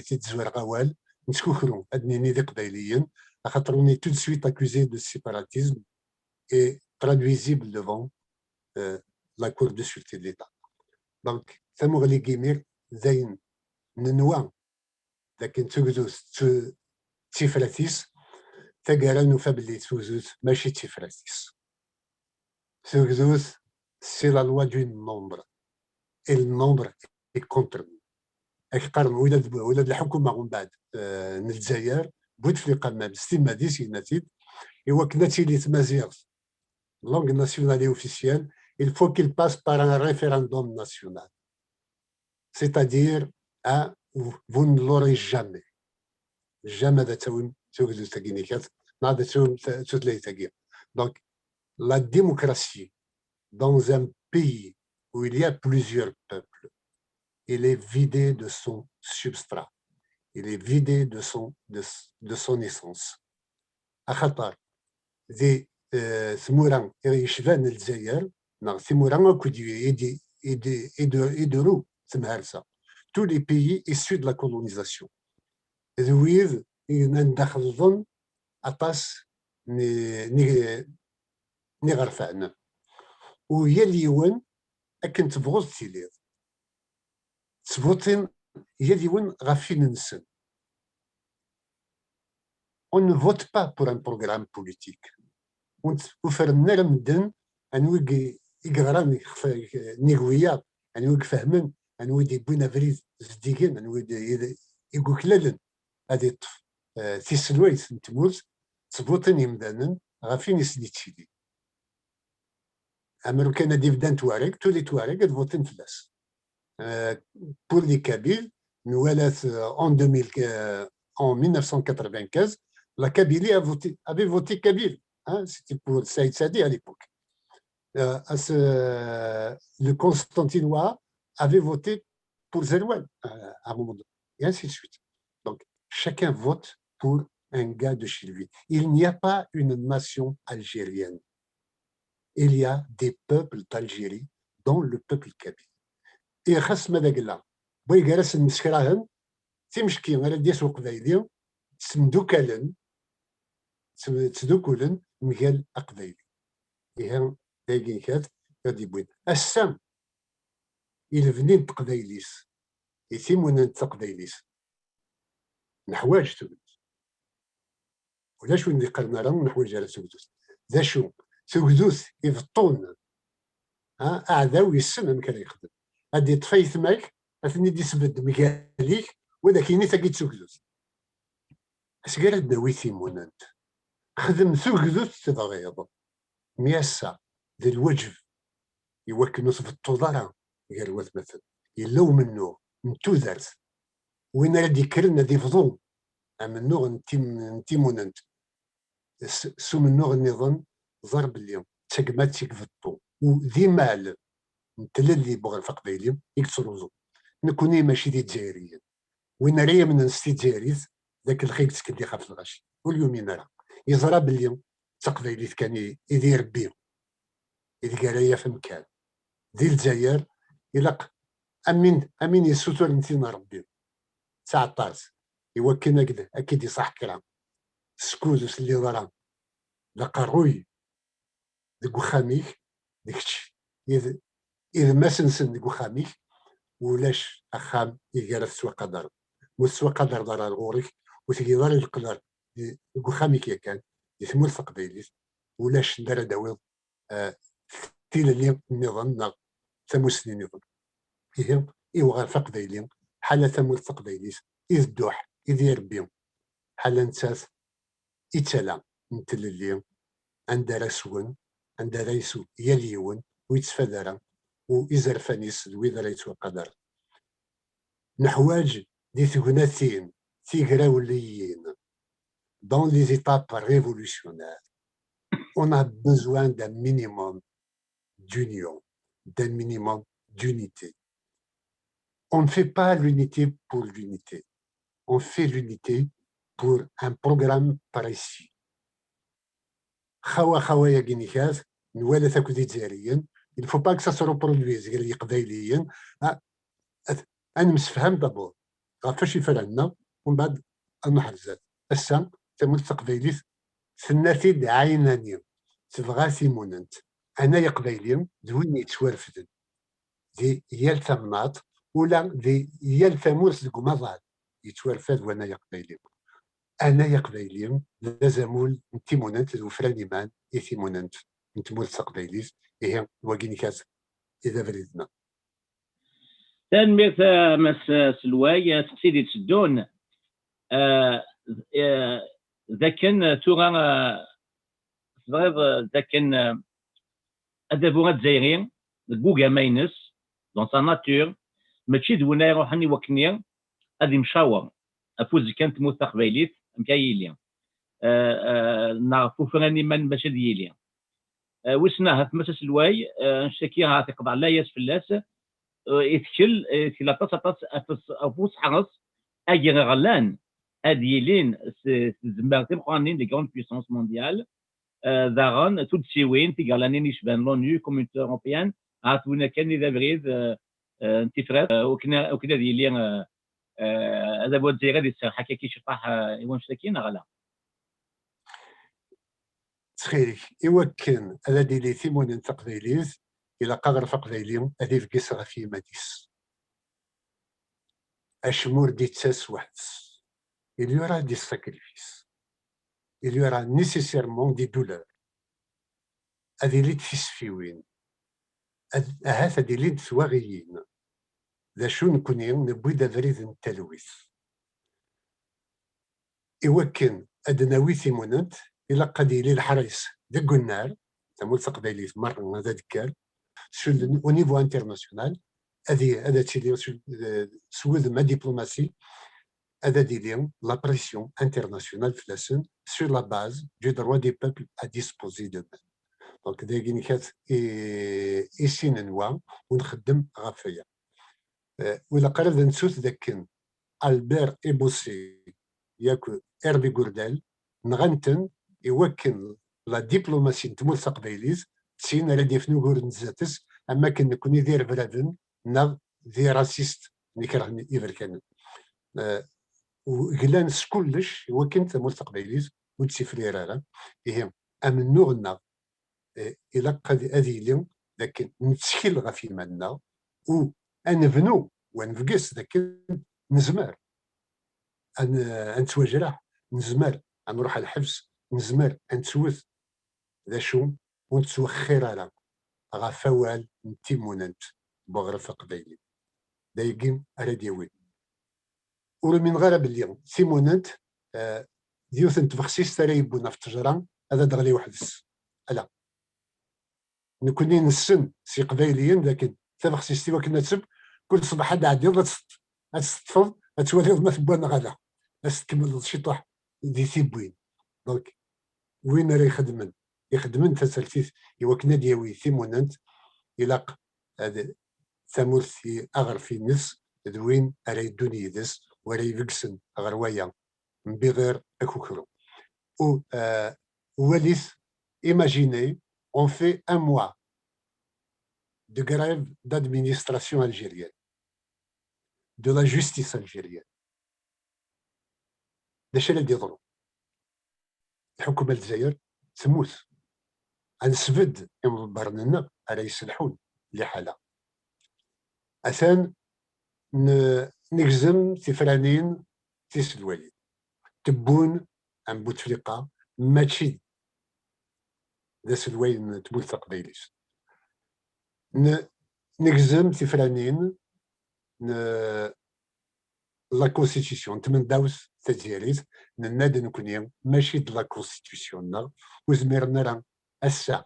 تيتزوار غوال نتكوكرو ادنيني ذي قبيليين خاطر on est tout de suite accusé de séparatisme et traduisible devant la cour de sûreté de l'État. Donc, ثمو غلي كيمير زين ننوى لكن تقدوس تيفراتيس تقارا نوفا بلي توزوز ماشي تيفراتيس تقدوس سي لا لوا دو نومبر et le nombre est contre nous. أكقرن ولاد الحكومة من بعد الجزائر بوتفليقة ما بستيما ديسيناتيد إوا كنا تيلي تمازيغ langue nationale et officielle, il faut qu'il passe par un référendum national. C'est-à-dire, vous ne l'aurez jamais. Jamais de Donc, la démocratie dans un pays où il y a plusieurs peuples, il est vidé de son substrat. Il est vidé de son essence. أخطر ذي ثموران يشفان الجزائر ثموران كودي يدرو تمهرسا tous les pays issus de la colonisation ذويذ ندخل الظن أطاس نغرفعنا وهي اليوان أكن تبغض تيليض تبوطين هي اليوان غافين نسن. On ne vote pas pour un programme politique. وفرمنا لمدن انوي يقرا نيغويا انوي فهمن انوي دي بوينا فريز زديكين انوي يقول كلالن هذه الطف تيسلويت نتموز تبوطين يمدانن غافين يسليتشيلي امرو كان دي بدان تواريك تولي تواريك تفوتين فلاس pour les Kabyles نوالات en 1995 la Kabylie avait voté Kabyle. Hein, c'était pour Saïd Sadi à l'époque. Le Constantinois avait voté pour Zerouane à un moment donné, et ainsi de suite. Donc, chacun vote pour un gars de chez lui. Il n'y a pas une nation algérienne. Il y a des peuples d'Algérie, dont le peuple kabyle. Et Khasma Dagla, Boygaras Mskarahan, Timshki, on a dit sur Kvaïli, Smdoukalan, تدوكلن مجال أقبيلي. دايقين كات غادي بوين السام إلا فنين تقبايليس يتيمون تقبايليس نحواج تقدس ولا شو ندي قرنا راه نحواج على سكدوس ذا شو سكدوس يفطون أعداو يسن كان يخدم غادي طفيت ماك أثني دي سبد مكاليك وذا كيني تاكيد سكدوس اش قال الدوي تيمون خدم سكدوس تبغيض مياسا ذي الوجه يوكنوا في التضارة قال واث مثلا يلو منو نتو دارت وين راه كرنا دي فضو منو نتيمون انت سو منو النظام ضرب اليوم تشكماتيك في الطو وذي مال نتلا اللي بغى الفقبيلي يكسروزو نكوني ماشي دي جزائريين وين راهي من نستي جزائريت ذاك الخيك تسكدي خاف الغاشي واليوم ينرى يزرى باليوم تقبيلي كان يدير بيه إذا قال في مكان ذي الجزائر يلق امين يسوتو نتينا ربي 19 يوكلنا كذا اكيد يصح كلام سكوزوس اللي ضرا لقى روي ديك وخاميك ديكشي اذا ما سنسن ديك وخاميك ولاش اخام يجرف سوا قدر وسوا قدر دار الغوريك وتجي دار القدر ديك وخاميك يا كان يسمو الفقبيلي ولاش دار داوي تيل اللي النظام سمو سنين نظام إيه إيوغا فقبيلي حالة ثمو الفقبيليس إذ دوح إذ يربيهم حالة نتاس إتلا نتل اللي عند رسون عند ريسو يليون ويتفادر وإزر فانيس وإذا ريتو قدر نحواج دي ثغناتين ثغراوليين dans les étapes révolutionnaires on a besoin d'un minimum d'union d'un minimum d'unité. On ne fait pas l'unité pour l'unité. On fait l'unité pour un programme précis. خوا يا جينيكاز نوالا تاكو دي جزائريين il faut pas que ça se reproduise قال لي قبايليين انا مسفهم دابور فاش يفرعنا ومن بعد المحرزات السام تمول تقبايليت سناتي عيناني تبغى سيموننت انا يا قبايليين دوين يتوارفدن دي يال ثمنات ولا دي يال ثمورس ديك مضاد يتوارفد وانا يا قبايليين انا يا قبايليين لازمول نتيموننت وفراني مان يتيموننت نتمول تقبايليت هي واكيني كاز اذا بريدنا تنمية مس سلواي سقسيدي تسدون ذاكن توغا صغير ذاكن ادابو الجزائريين بوغا ماينس دون سا ناتور ماشي دونا يروحني وكنيا غادي مشاور افوز كانت موت قبايليت مكايلين نعرفو فراني من باش ديالي وسناها في مسا سلواي نشتكيها تقضى لا ياس فلاس يتكل كلا طاس افوس حرس اجي غلان اديلين زمبارتي قوانين دي غراند بويسونس مونديال داغون تود سيوين تيغالانين يشبان لونيو كوميونيتي اوروبيان عرفتونا كان اذا بريد انتفرات وكنا ديالي هذا بو الجزائر ديال السر حكا كيشطح ايوان شتاكين غلا تخيلك يوكن هذا ديالي ثيمون تقبيليز الى قدر فقبيليم هذه في قصه في مديس اشمور دي تساس وحدس il y aura des sacrifices il y aura nécessairement des douleurs هذه اللي تفسفيوين هذا اللي تسواغيين ذا شو نكونين نبوي دا فريد التلويث يوكن أدناوي ثيموننت إلا قديلي الحريص دق النار تمول تقبيلي مرة هذا دكال au niveau international هذا تشيلي سوذ ما دبلوماسي هذا ديالهم لا بريسيون انترناسيونال في لاسن سور لا باز دو دروا دي بوبل ا ديسبوزي دو مان دونك داكين كات يسين نوا ونخدم غفايا ولا قرب نسوت ذاك البير ايبوسي ياكو اربي غوردال نغنتن يوكن لا دبلوماسي نتمول تقبيليز تسين على ديفنو غور نزاتس اما كن نكون يدير بلادن نا ذي راسيست نكره يفركان وقلان كلش يوكن تمول تقبيليز وتسفري راه هي امنو غنا الى قد اذيلي لكن نتشكل غا في مالنا و انبنو ونفقس لكن نزمر ان نتواجرح، نزمر نروح على الحبس، نزمر نتوث ذا شو ونتوخر على غا فوال نتيموننت بغرف قبايلي دايقين على ديوين ومن غير باللي تيموننت ديوث نتفخسيس ترى يبونا في التجران هذا دغلي وحدس لا نكوني نسن سي قبايليين لكن تفخسيس تيوا كنا تسب كل صباح هذا عاد يلا تستفض تولي ما تبان غدا تكمل شي طاح دي تيبوين دونك وين راه يخدمن تسلسيس ايوا كنا دياوي تيموننت يلاق هذا ثمورث اغر في النس دوين راه يدوني يدس وراه يفكسن غروايا بغير اكوكرو ou Wallis, imaginez, on fait un mois de grève d'administration algérienne, de la justice algérienne. داش اللي يضروا الحكومه الجزائر تموت غنسبد يمبر لنا راه يسلحون لحالة عشان نجزم تفرانين تيس الوالد تبون عن بوتفليقه ماشي داس الوين تبول تقبيليش نجزم تفرانين لا كونستيتيسيون تمن داوس تجاريت نناد نكوني ماشي د لا كونستيتيسيون وزميرنا راه الساعه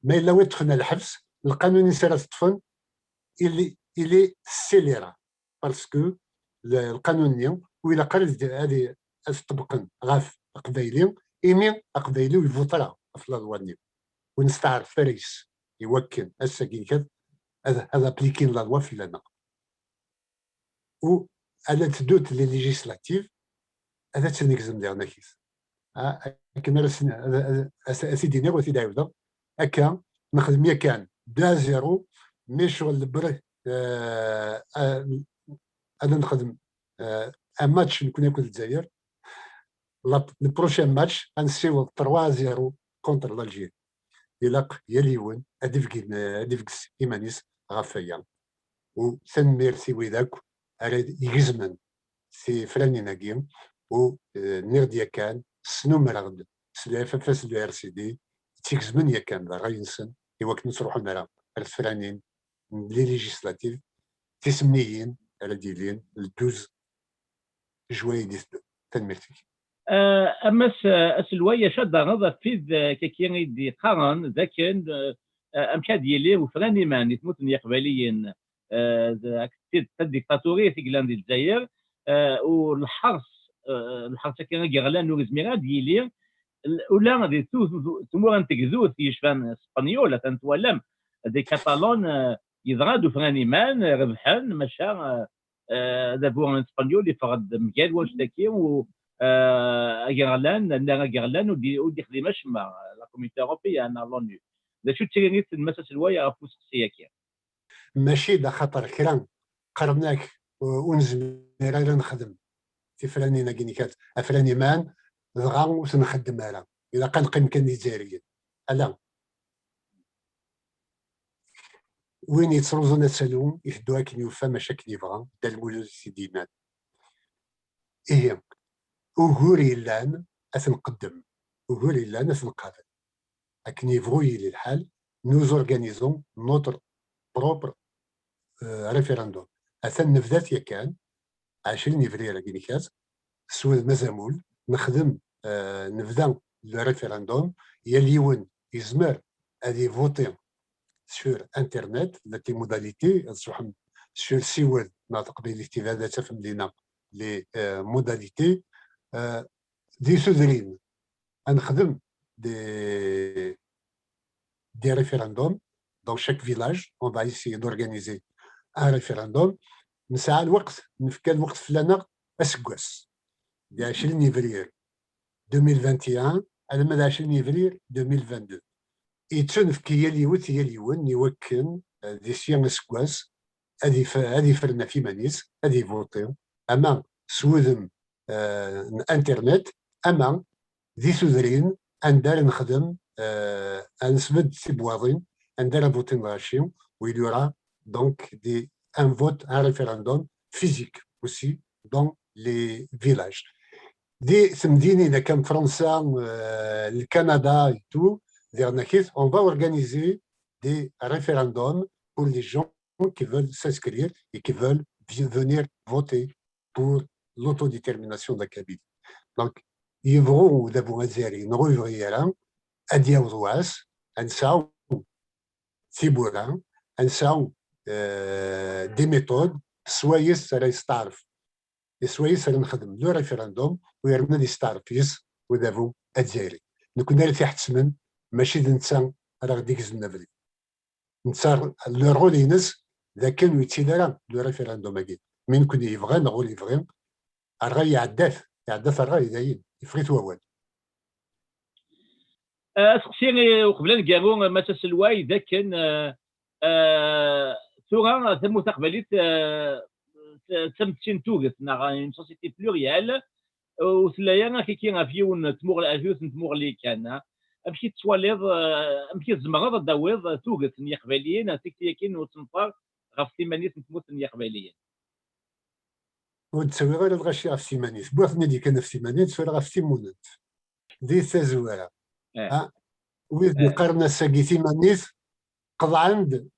ما الا وين دخلنا الحبس القانون يسير تطفن الي سيليرا باسكو القانون اليوم وإلا قال هذه تطبقن غاف قبايلي ايمين قبايلي ويفوترا في الواني ونستعرف فريس يوكل الساكين كذا هذا بليكين لا لوا في لنا و على تدوت لي ليجيسلاتيف هذا تنكزم ديالنا كيس كنا اسيدي نيغو سيدي عاوده هكا نخدم يا كان دا زيرو مي شغل بره انا نخدم ان ماتش نكون ناكل الجزائر البروشين ماتش غنسيو 3-0 كونتر الجيري يلاق يا ليون هادي ايمانيس غافيا و سن ميرسي ويداك يجزمن سي فراني ناقيم و نيرديا كان سنو مرغد سلاف فاس لو ار سي دي تيكزمن يا كان غاينسن يوك نروحو مرا الفرانين لي ليجيسلاتيف تسميين على ديالين 12 جوي دي تنمرتي اما السلويه شاده نظر في كيكيني دي قرن ذاكن امشى ديالي وفراني مان يتموت يقبليين الديكتاتوريه في كلان ديال الجزائر والحرس كان كيغلان نوري زميرا ديالي ولا غادي تمور تكذوث يشفان اسبانيول تنتولم دي كاتالون يضغادوا فراني مان ربحان مشى دابور اسبانيول يفرض مكان واش داكي و غيرلان ودي خدمه مع لا كوميتي اوروبيه انا لونو دا شو تيرينيت المساس الوايا غافو سياكيا ماشي دا خطر كرام قربناك ونزمير راه نخدم في فراني ناكينيكات افراني مان دغا وتنخدم على الا كنقيم كان الجزائريين الا وين يتروزون السالون يفدوها كي يوفى مشاكل يبغى دا المولود سيدينا ايه وهوري لان اثنقدم وهوري لان اثنقابل لكن يبغوا الحال نوز اورغانيزون نوتر بروبر ريفيراندوم اثن نفذات يا كان 20 فبراير كينيكات سوى مزامول نخدم نبدا الريفيراندوم يا ليون يزمر هذه فوتي سور انترنت التي موداليتي سور سيول ناطق بالاستفاده تفهم لنا لي موداليتي دي سودرين نخدم دي référendums dans chaque village. On va essayer d'organiser un référendum. نسعى الوقت نفكا الوقت فلانا اسكواس دي 20 فبراير 2021 على مدى 20 فبراير 2022 يتنفكي يليوت يليون يوكن دي سيان اسكواس هذه فرنا في مانيس هذه فوتيو اما سوذم انترنت اما ذي سوذرين اندار نخدم نسبد سيبواضين عندنا فوتين غاشيم où il y aura donc un vote, un référendum physique aussi dans les villages. دي سمديني إذا كان فرنسا الكندا et tout, on va organiser des référendums pour les gens qui veulent s'inscrire et qui veulent venir voter pour l'autodétermination de la Kabylie. Donc, يبغوا دابو مزاري نغيروا غيران أدياو ضواس أنساو ثيبوران أنساو دي ميثود سوايس راه يستعرف سوايس راه نخدم لو ريفيراندوم ويرمنا دي ستارف يس ودافو أدزيري نكون راه تحت سمن ماشي نتا راه غادي يكزلنا بلي نتا لو رول ينس إذا كانوا يتيدارا لو ريفيراندوم أكيد من كون يبغى نغول يبغي راه يعداف راه يداين يفريت ووال سقسيني وقبل نقالوا ما تسلواي إذا كان ثورة ثم تقبلت تمتين توغت اون سوسيتي بلوريال وثلايا كي غافيون تموغ افيوس نتموغ لي كان امشي تواليض امشي تزمغض داويض توغت نيا قباليين تكتيكين وتنطر غاف ثمانية نتموت نيا قباليين ونتسوي غير الغاشي غاف سيمانيت بوثني دي كان في سيمانيت سوال غاف سيمونت دي تزوارة ويز دي قرن الساقي سيمانيت قض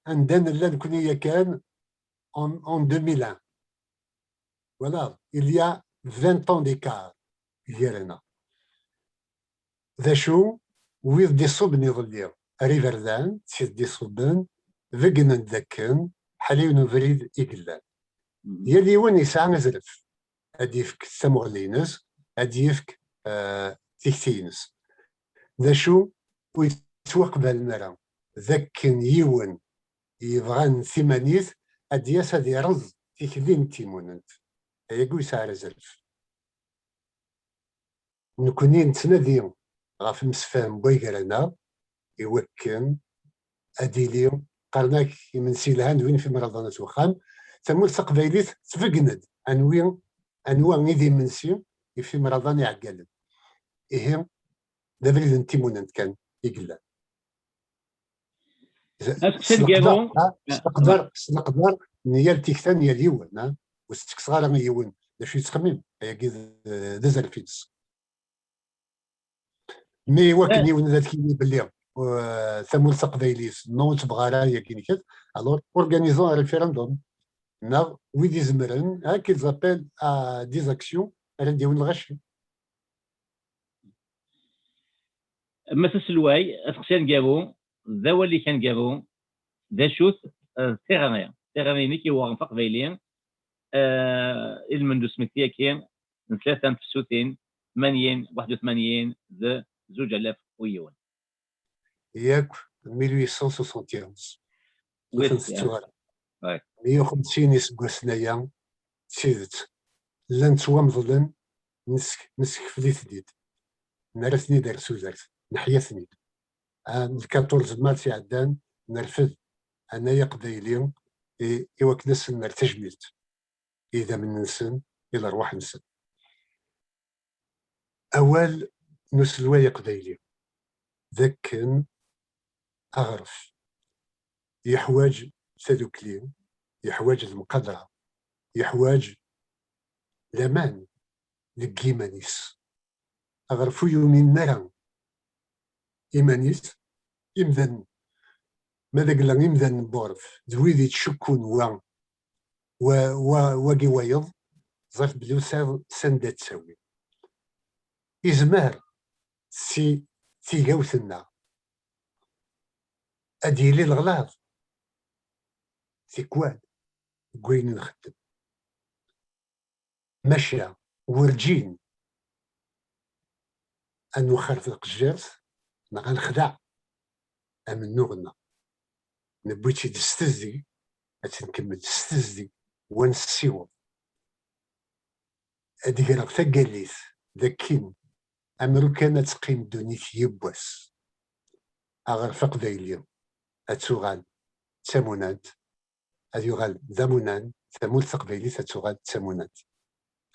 عندنا اللان كونية كان en 2001 voilà il y a 20 ans d'écart ديالنا ذا شو ويز دي صوبني ظليا ريفردان سيس دي صوبن فيقنا نذكن حاليون فريد إقلان يلي وين يسعى نزرف هادي يفك الثمغلينس هادي يفك تيكتينس ذا شو ويتسوق بالمرا ذاكن يون يبغان ثمانيث هادي ياس هادي رز تيكلين تيموننت هيقو يسعى رزرف نكوني نتناديو غاف المسفام بويقرنا يوكن أديليو قرناك يمنسي لهان وين في مرضانة وخام ثم التقبيليت تفقند أنواع نيدي منسي في مرضان يعقلن إيه دابا اللي نتيموننت كان يقلا نقدر نيال تيكتان نيال يون وستكسغالا يون باش يتخمم هي دازر فيس مي وكن يون ذات كيني باللي ثم التقبيليت نو تبغى رايا كيني كذا الور اورغانيزون ريفيراندوم ناغ ويدي زمرن هاكي زابيل ا دي زاكسيون راه نديرو الغش ما تسلواي اسقسيان كابو ذا هو اللي كان كابو ذا شوت تيغانيا كي هو غنفق فايلين المندوس مكتيا كاين من 63 80 81 ذا 2000 ويون ياك 1871 وي 150 يسقوا سنايا تسيدت لان توامضلن نسك في ثديد نرثني دار سوزارت نحيا ثنيد 14 مارس عدان نرفد انايا قبايلي ايوا كناس نرتجملت اذا من نسن الى روح نسن اول نسلوايا قبايلي ذاك اغرف يحواج سلوكلين يحواج المقدرة يحواج الأمان لكيمانيس أغرفو يومين نرى إيمانيس إمذن ماذا قلنا إمذن بورف دويدي تشكون واقي ويض ظرف بلو سندات تسوي إزمار سي غوثنا أديلي الغلاظ سيكوان كوين نخدم ماشية ورجين أنو خرفق الجرس غنخدع أمن نغنى نبويتي تستزدي أتنكمل تستزدي ونسيوم أدي غير ثقاليث ذاكين أمرو كانت تقيم دونيت يبوس أغرفق ذايليو أتسوغان تسامونات أديوغال ذامونان ثمول ثقبيلي تتسوغال تسامونات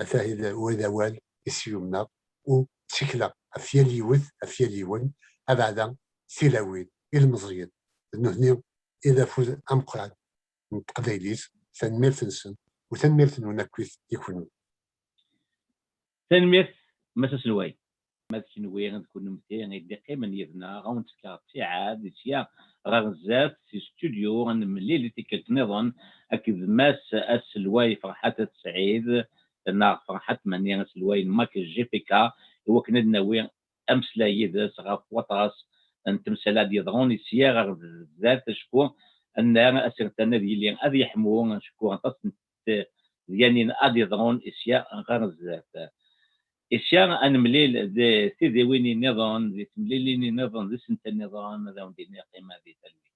أثاهي وإذا وال يسيومنا و تشكلا أفيال يوث أفيال يون أبعدا سيلاوين المزيد هنا اذا فوز امقران من تقبايليت تنمير تنسن وتنمير تنونا كويس يكونوا تنمية مسا الواي ما تشنوي غنكون مزيان غيدي قيمة نيدنا غنتكا عاد سيا غنزات في ستوديو غنملي اللي تيكلت نظن اكيد ماس الواي فرحات سعيد لنا فرحات ماني الواي ماك جي بي كا هو كنا ناوي امس لا يدس غاف وطاس انت مسلا دي ضغوني سيا غزات شكون ان انا اسرتنا ديالي غادي يحمو نشكو غطاس يعني ادي ضغون اسيا غرزات الشيء أنا مليل سيدي ويني نظام زي تمليليني نظام زي سنت النظام هذا وديني قيمة ذي تلوي